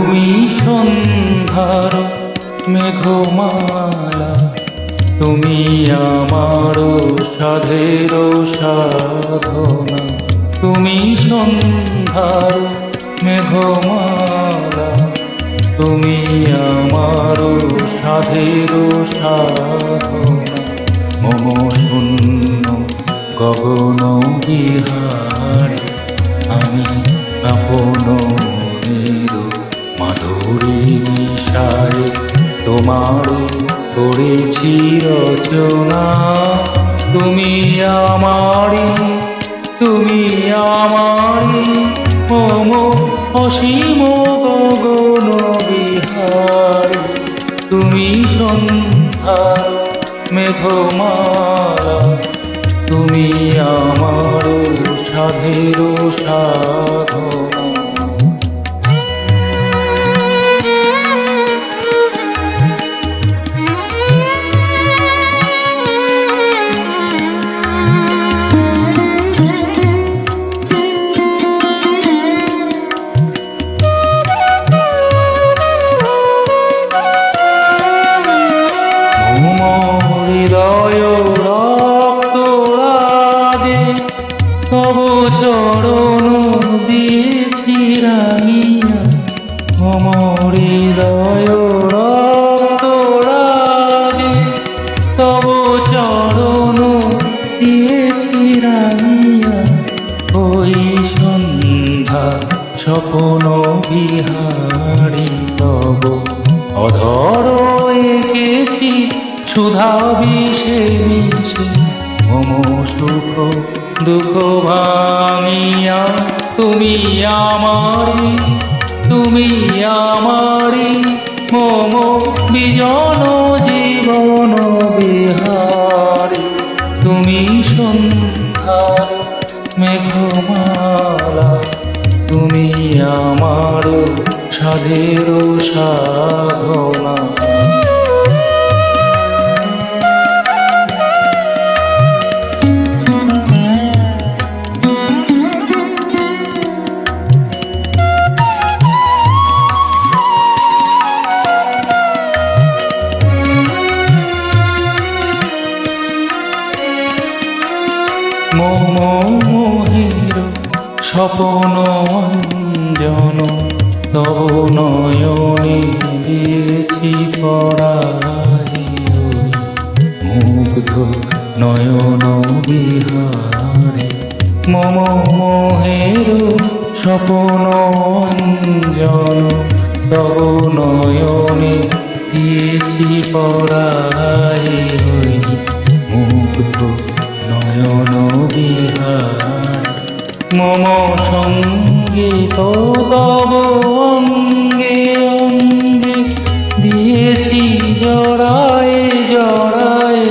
তুমি সন্ধ্যার মেঘমালা, তুমি আমার সাধের সাধনা। তুমি সন্ধ্যার মেঘমালা, তুমি আমার সাধের সাধনা। মম শূন্য গগন বিহারে আমি আপন মনের মাধুরী নিশায় তোমার করেছি রচনা। তুমি আমারি, তুমি আমারি মম অসীম গগন বিহারে। তুমি সন্ধ্যার মেঘমালা, তুমি আমার সাধের সাধনা। হৃদয় রক্তরাগে তব চরণ দিয়েছি রাঙিয়া। মম হৃদয় রক্তরাগে তব চরণ দিয়েছি রাঙিয়া। ওই সন্ধ্যা স্বপ্ন বিহারী তব অধর এঁকেছি সুধা বিষে মিশে। মম সুখ দুঃখ ভাঙিয়া তুমি আমারি, তুমি আমারি মম বিজন জীবন বিহারী। তুমি সন্ধ্যার মেঘমালা, তুমি আমার সাধের সাধনা। মম মোহের স্বপন অঞ্জন তব নয়নে দিয়েছি পরাই। মুগ্ধ নয়ন বিহারে মম মোহের স্বপন অঞ্জন তব নয়নে দিয়েছি পরাই। মুগ্ধ নয়ন বিহার মম সঙ্গীত তব অঙ্গে অঙ্গে দিয়েছি জড়ায় জড়ায়।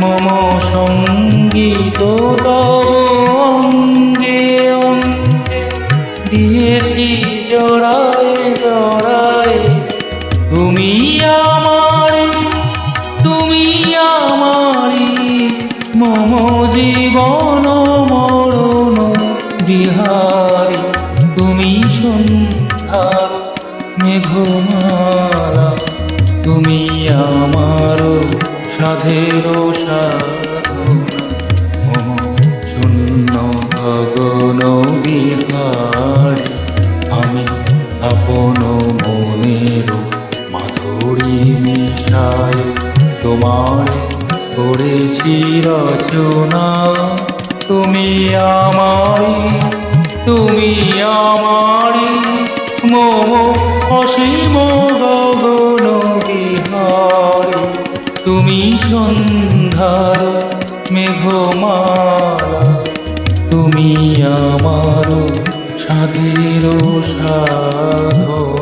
মম সঙ্গীত তব অঙ্গে অঙ্গে দিয়েছি জড়ায় জড়ায়। তুমি আমারি, তুমি আমারি মম জীবন মরণ বিহারী। তুমি সন্ধ্যার মেঘমালা, তুমি আমার সাধের সাধনা। মম শূন্য গগন বিহারী আমি আপন মনের মাধুরী নিশায় তোমার করেছি রচনা। তুমি আমারি, তুমি আমারি মম অসীম গগন বিহারী। তুমি সন্ধ্যার মেঘমালা, তুমি আমার সাধের সাধনা।